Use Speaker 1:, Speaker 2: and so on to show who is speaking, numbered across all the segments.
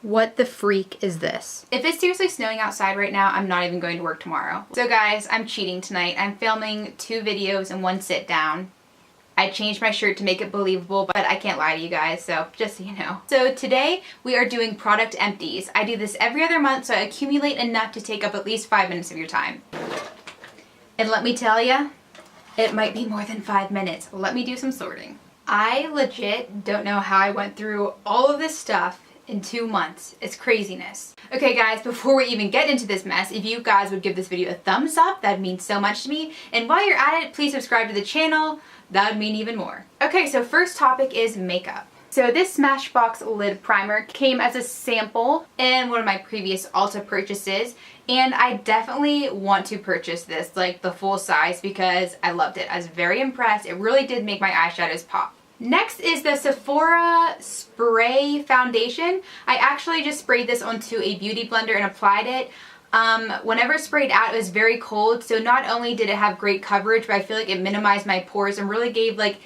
Speaker 1: What the freak is this? If it's seriously snowing outside right now, I'm not even going to work tomorrow. So guys, I'm cheating tonight. I'm filming 2 videos and 1 sit down. I changed my shirt to make it believable, but I can't lie to you guys, so just so you know. So today we are doing product empties. I do this every other month, so I accumulate enough to take up at least 5 minutes of your time. And let me tell you, it might be more than 5 minutes. Let me do some sorting. I legit don't know how I went through all of this stuff in 2 months. It's craziness. Okay guys, before we even get into this mess, if you guys would give this video a thumbs up, that'd mean so much to me. And while you're at it, please subscribe to the channel. That would mean even more. Okay, so first topic is makeup. So this Smashbox lid primer came as a sample in one of my previous Ulta purchases, and I definitely want to purchase this, like the full size, because I loved it. I was very impressed. It really did make my eyeshadows pop. Next is the Sephora Spray Foundation. I actually just sprayed this onto a beauty blender and applied it. Whenever it sprayed out, it was very cold, so not only did it have great coverage, but I feel like it minimized my pores and really gave like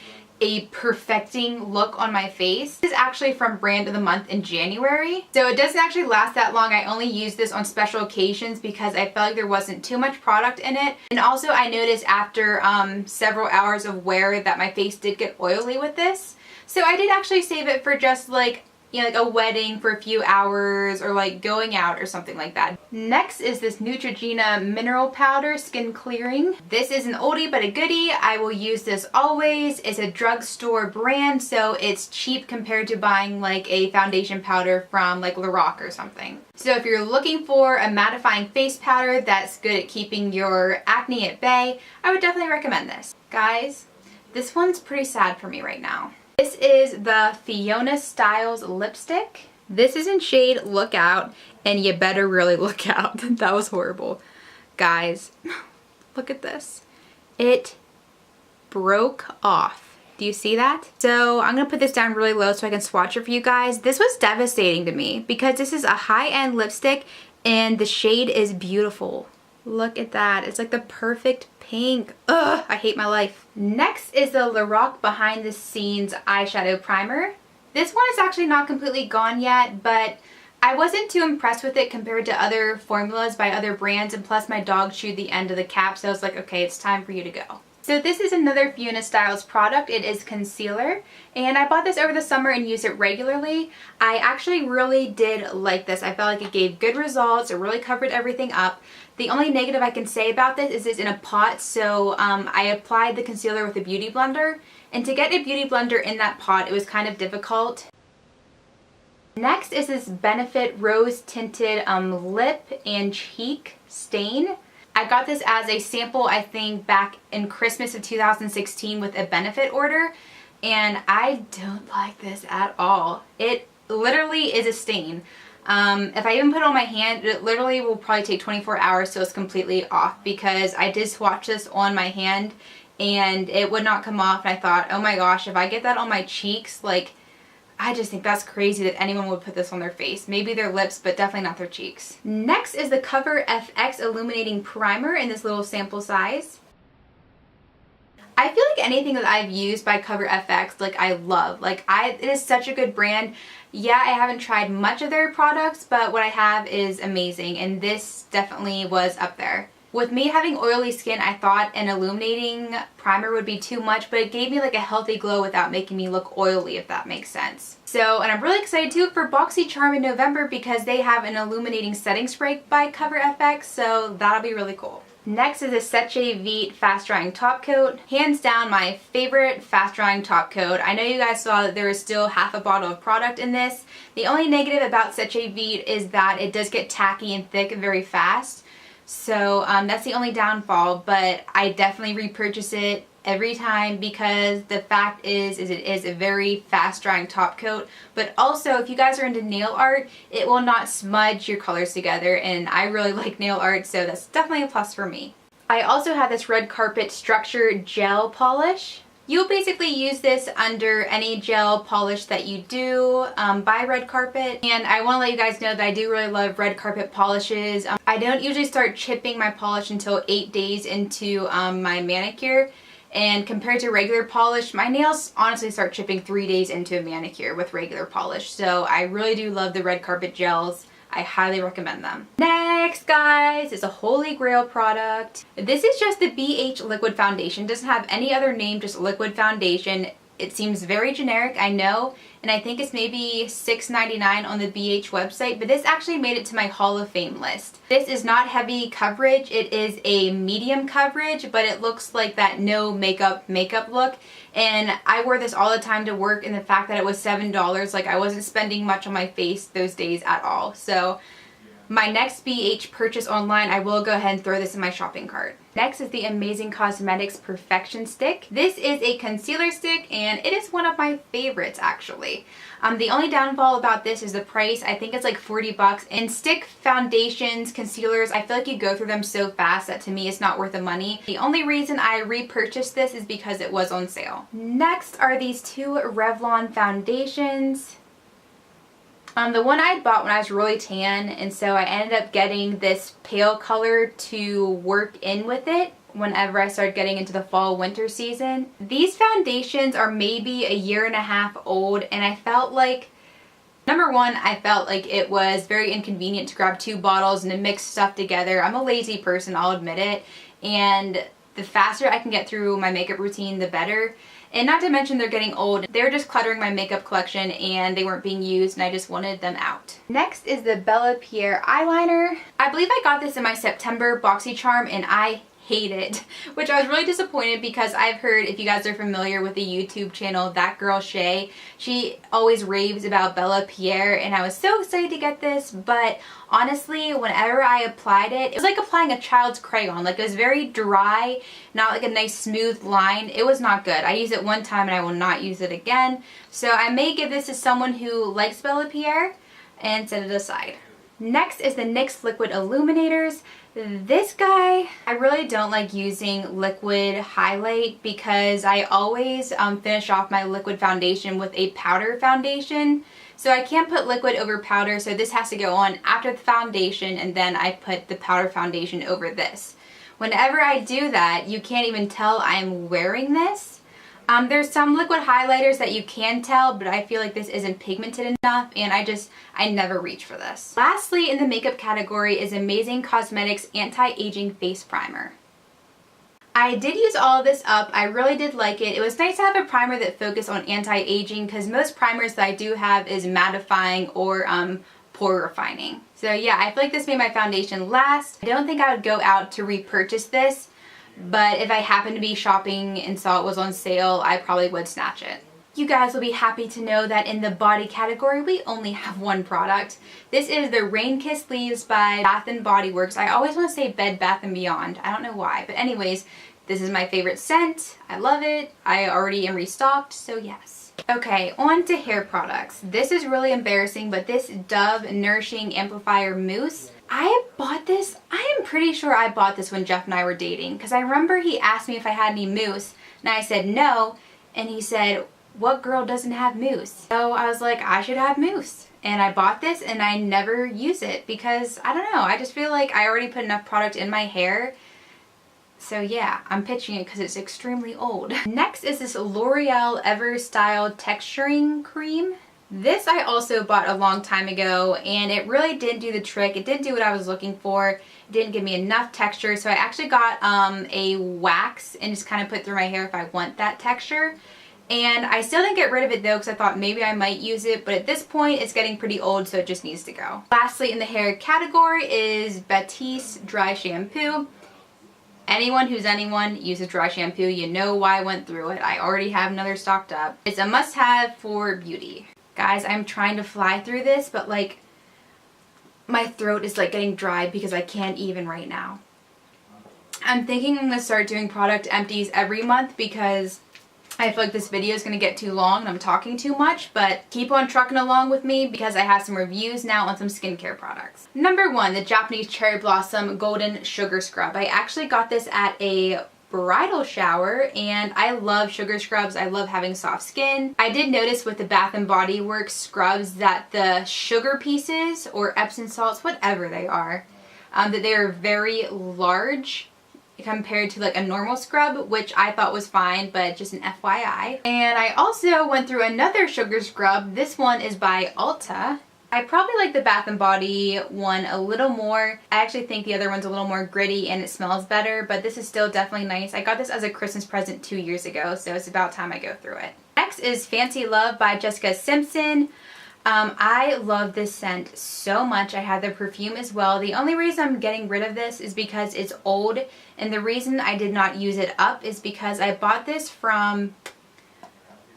Speaker 1: a perfecting look on my face. This is actually from Brand of the Month in January, so it doesn't actually last that long. I only use this on special occasions because I felt like there wasn't too much product in it. And also I noticed after several hours of wear that my face did get oily with this. So I did actually save it for just like, you know, like a wedding for a few hours or like going out or something like that. Next is this Neutrogena Mineral Powder Skin Clearing. This is an oldie but a goodie. I will use this always. It's a drugstore brand, so it's cheap compared to buying like a foundation powder from like Lorac or something. So if you're looking for a mattifying face powder that's good at keeping your acne at bay, I would definitely recommend this. Guys, this one's pretty sad for me right now. This is the Fiona Styles lipstick. This is in shade Look Out, and you better really look out. That was horrible. Guys, look at this. It broke off. Do you see that? So I'm gonna put this down really low so I can swatch it for you guys. This was devastating to me because this is a high-end lipstick and the shade is beautiful. Look at that. It's like the perfect pink. Ugh, I hate my life. Next is the Lorac Behind the Scenes eyeshadow primer. This one is actually not completely gone yet, but I wasn't too impressed with it compared to other formulas by other brands, and plus my dog chewed the end of the cap, so I was like, okay, it's time for you to go. So this is another Fiona Styles product. It is concealer, and I bought this over the summer and use it regularly. I actually really did like this. I felt like it gave good results. It really covered everything up. The only negative I can say about this is it's in a pot, so I applied the concealer with a beauty blender, and to get a beauty blender in that pot, it was kind of difficult. Next is this Benefit Rose Tinted Lip and Cheek Stain. I got this as a sample, I think, back in Christmas of 2016 with a Benefit order, and I don't like this at all. It literally is a stain. If I even put it on my hand, it literally will probably take 24 hours till it's completely off, because I did swatch this on my hand and it would not come off, and I thought, oh my gosh, if I get that on my cheeks, like, I just think that's crazy that anyone would put this on their face. Maybe their lips, but definitely not their cheeks. Next is the Cover FX Illuminating Primer in this little sample size. I feel like anything that I've used by Cover FX, like, I love. Like, it is such a good brand. Yeah, I haven't tried much of their products, but what I have is amazing, and this definitely was up there. With me having oily skin, I thought an illuminating primer would be too much, but it gave me like a healthy glow without making me look oily, if that makes sense. So, and I'm really excited too for BoxyCharm in November because they have an illuminating setting spray by Cover FX, so that'll be really cool. Next is a Seche Vite Fast Drying Top Coat. Hands down my favorite fast drying top coat. I know you guys saw that there is still half a bottle of product in this. The only negative about Seche Vite is that it does get tacky and thick very fast. So that's the only downfall, but I definitely repurchase it every time because the fact is it is a very fast drying top coat, but also if you guys are into nail art, it will not smudge your colors together, and I really like nail art, so that's definitely a plus for me. I also have this Red Carpet Structure Gel Polish. You'll basically use this under any gel polish that you do by Red Carpet. And I want to let you guys know that I do really love Red Carpet polishes. I don't usually start chipping my polish until 8 days into my manicure. And compared to regular polish, my nails honestly start chipping 3 days into a manicure with regular polish. So I really do love the red carpet gels. I highly recommend them. Next, guys, is a holy grail product. This is just the BH liquid foundation. Doesn't have any other name, just liquid foundation. It seems very generic, I know, and I think it's maybe $6.99 on the BH website, but this actually made it to my Hall of Fame list. This is not heavy coverage, it is a medium coverage, but it looks like that no makeup look. And I wore this all the time to work, and the fact that it was $7, like I wasn't spending much on my face those days at all. So my next BH purchase online, I will go ahead and throw this in my shopping cart. Next is the Amazing Cosmetics Perfection Stick. This is a concealer stick, and it is one of my favorites, actually. The only downfall about this is the price. I think it's like 40 bucks. And stick foundations, concealers, I feel like you go through them so fast that to me it's not worth the money. The only reason I repurchased this is because it was on sale. Next are these two Revlon foundations. The one I bought when I was really tan, and so I ended up getting this pale color to work in with it whenever I started getting into the fall winter season. These foundations are maybe a year and a half old, and I felt like, number one, I felt like it was very inconvenient to grab 2 bottles and to mix stuff together. I'm a lazy person, I'll admit it, and the faster I can get through my makeup routine, the better. And not to mention they're getting old. They were just cluttering my makeup collection and they weren't being used, and I just wanted them out. Next is the Bella Pierre eyeliner. I believe I got this in my September BoxyCharm and I hate it, which I was really disappointed because I've heard, if you guys are familiar with the YouTube channel That Girl Shay, she always raves about Bella Pierre, and I was so excited to get this, but honestly, whenever I applied it, it was like applying a child's crayon. Like, it was very dry, not like a nice smooth line. It was not good. I used it one time and I will not use it again. So I may give this to someone who likes Bella Pierre and set it aside. Next is the NYX Liquid Illuminators. This guy, I really don't like using liquid highlight because I always finish off my liquid foundation with a powder foundation. So I can't put liquid over powder, so this has to go on after the foundation, and then I put the powder foundation over this. Whenever I do that, you can't even tell I'm wearing this. There's some liquid highlighters that you can tell, but I feel like this isn't pigmented enough, and I never reach for this. Lastly, in the makeup category is Amazing Cosmetics Anti-Aging Face Primer. I did use all of this up. I really did like it. It was nice to have a primer that focused on anti-aging, because most primers that I do have is mattifying or pore refining. So yeah, I feel like this made my foundation last. I don't think I would go out to repurchase this, but if I happened to be shopping and saw it was on sale, I probably would snatch it. You guys will be happy to know that in the body category, we only have one product. This is the Rain Kiss Leaves by Bath & Body Works. I always want to say Bed Bath & Beyond. I don't know why. But anyways, this is my favorite scent. I love it. I already am restocked, so yes. Okay, on to hair products. This is really embarrassing, but this Dove Nourishing Amplifier Mousse, I bought this, I am pretty sure I bought this when Jeff and I were dating, because I remember he asked me if I had any mousse, and I said no, and he said, what girl doesn't have mousse? So I was like, I should have mousse. And I bought this and I never use it because, I don't know, I just feel like I already put enough product in my hair. So yeah, I'm pitching it because it's extremely old. Next is this L'Oreal Everstyle Texturing Cream. This I also bought a long time ago, and it really didn't do the trick. It didn't do what I was looking for. It didn't give me enough texture, so I actually got a wax and just kind of put through my hair if I want that texture. And I still didn't get rid of it though, because I thought maybe I might use it, but at this point it's getting pretty old, so it just needs to go. Lastly, in the hair category is Batiste Dry Shampoo. Anyone who's anyone uses dry shampoo. You know why I went through it. I already have another stocked up. It's a must-have for beauty. Guys, I'm trying to fly through this, but like my throat is like getting dry because I can't even right now. I'm thinking I'm going to start doing product empties every month because I feel like this video is going to get too long and I'm talking too much, but keep on trucking along with me because I have some reviews now on some skincare products. Number 1, the Japanese Cherry Blossom Golden Sugar Scrub. I actually got this at a bridal shower and I love sugar scrubs. I love having soft skin. I did notice with the Bath & Body Works scrubs that the sugar pieces or Epsom salts, whatever they are, that they are very large. compared to like a normal scrub, which I thought was fine, but just an FYI. And I also went through another sugar scrub. This one is by Ulta. I probably like the Bath & Body one a little more. I actually think the other one's a little more gritty and it smells better, but this is still definitely nice. I got this as a Christmas present 2 years ago, so it's about time I go through it. Next is Fancy Love by Jessica Simpson. I love this scent so much. I have the perfume as well. The only reason I'm getting rid of this is because it's old, and the reason I did not use it up is because I bought this from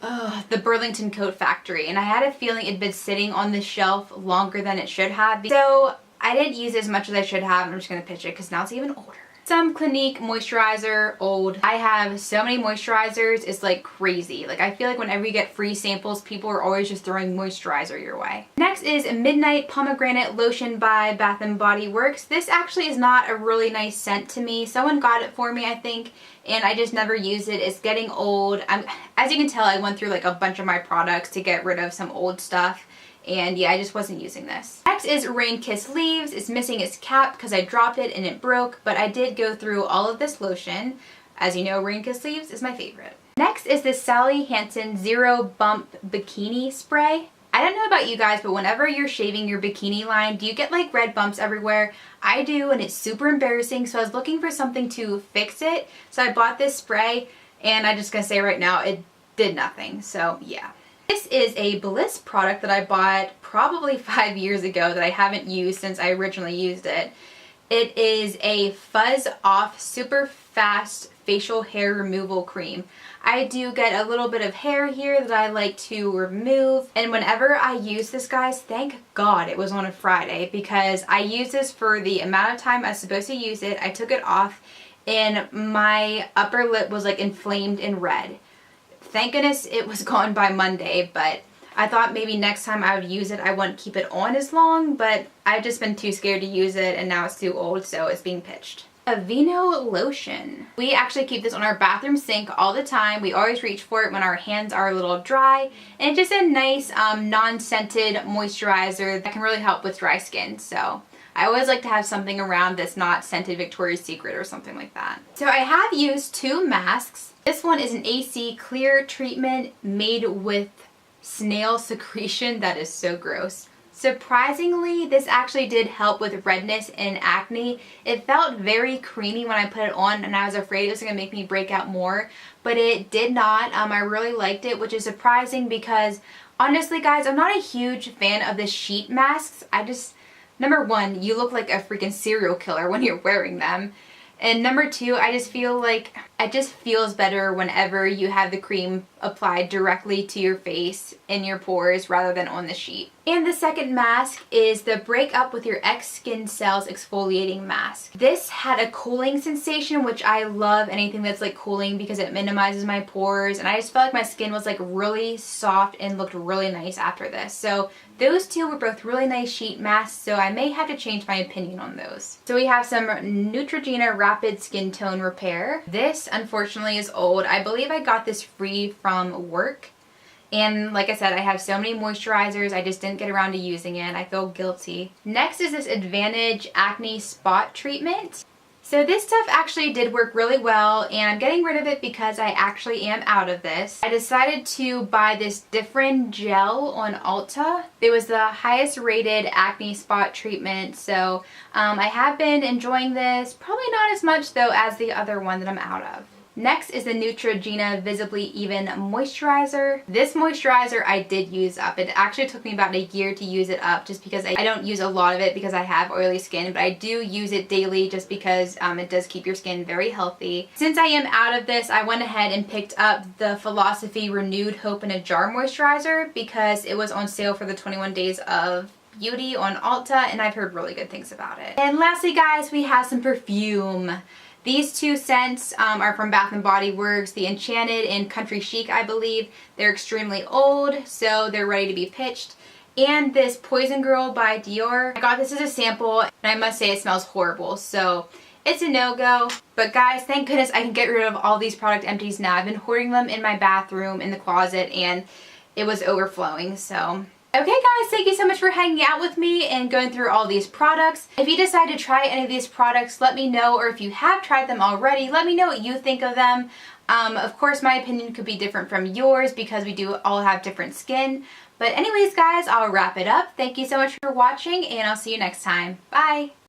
Speaker 1: the Burlington Coat Factory, and I had a feeling it'd been sitting on the shelf longer than it should have. So I didn't use it as much as I should have, and I'm just going to pitch it because now it's even older. Some Clinique moisturizer, old. I have so many moisturizers, it's like crazy. Like I feel like whenever you get free samples, people are always just throwing moisturizer your way. Next is Midnight Pomegranate Lotion by Bath & Body Works. This actually is not a really nice scent to me. Someone got it for me, I think, and I just never use it. It's getting old. As you can tell, I went through like a bunch of my products to get rid of some old stuff. And yeah, I just wasn't using this. Next is Rain Kiss Leaves. It's missing its cap because I dropped it and it broke, but I did go through all of this lotion. As you know, Rain Kiss Leaves is my favorite. Next is this Sally Hansen Zero Bump Bikini Spray. I don't know about you guys, but whenever you're shaving your bikini line, do you get like red bumps everywhere? I do, and it's super embarrassing, so I was looking for something to fix it. So I bought this spray, and I'm just gonna say right now, it did nothing, so yeah. This is a Bliss product that I bought probably 5 years ago that I haven't used since I originally used it. It is a Fuzz Off Super Fast Facial Hair Removal Cream. I do get a little bit of hair here that I like to remove, and whenever I use this, guys, thank God it was on a Friday, because I used this for the amount of time I was supposed to use it. I took it off and my upper lip was like inflamed and red. Thank goodness it was gone by Monday, but I thought maybe next time I would use it, I wouldn't keep it on as long, but I've just been too scared to use it, and now it's too old, so it's being pitched. Aveeno Lotion. We actually keep this on our bathroom sink all the time. We always reach for it when our hands are a little dry, and it's just a nice non-scented moisturizer that can really help with dry skin, so I always like to have something around that's not scented Victoria's Secret or something like that. So I have used 2 masks. This one is an AC clear treatment made with snail secretion. That is so gross. Surprisingly, this actually did help with redness and acne. It felt very creamy when I put it on, and I was afraid it was going to make me break out more, but it did not. I really liked it, which is surprising because honestly, guys, I'm not a huge fan of the sheet masks. Number one, you look like a freaking serial killer when you're wearing them. And number 2, I just feel like it just feels better whenever you have the cream applied directly to your face in your pores rather than on the sheet. And the second mask is the Break Up With Your Ex Skin Cells Exfoliating Mask. This had a cooling sensation, which I love anything that's like cooling because it minimizes my pores, and I just felt like my skin was like really soft and looked really nice after this. So those 2 were both really nice sheet masks, so I may have to change my opinion on those. So we have some Neutrogena Rapid Skin Tone Repair. This unfortunately is old. I believe I got this free from work. And like I said, I have so many moisturizers, I just didn't get around to using it. I feel guilty. Next is this Advantage Acne Spot Treatment. So this stuff actually did work really well, and I'm getting rid of it because I actually am out of this. I decided to buy this Differin Gel on Ulta. It was the highest rated acne spot treatment, so I have been enjoying this. Probably not as much though as the other one that I'm out of. Next is the Neutrogena Visibly Even Moisturizer. This moisturizer I did use up. It actually took me about a year to use it up just because I don't use a lot of it because I have oily skin, but I do use it daily just because it does keep your skin very healthy. Since I am out of this, I went ahead and picked up the Philosophy Renewed Hope in a Jar Moisturizer because it was on sale for the 21 Days of Beauty on Ulta, and I've heard really good things about it. And lastly, guys, we have some perfume. These 2 scents are from Bath & Body Works, the Enchanted and Country Chic, I believe. They're extremely old, so they're ready to be pitched. And this Poison Girl by Dior. I got this as a sample, and I must say it smells horrible, so it's a no-go. But guys, thank goodness I can get rid of all these product empties now. I've been hoarding them in my bathroom, in the closet, and it was overflowing, so Okay guys, thank you so much for hanging out with me and going through all these products. If you decide to try any of these products, let me know, or if you have tried them already, let me know what you think of them. Of course, my opinion could be different from yours because we do all have different skin. But anyways guys, I'll wrap it up. Thank you so much for watching and I'll see you next time. Bye!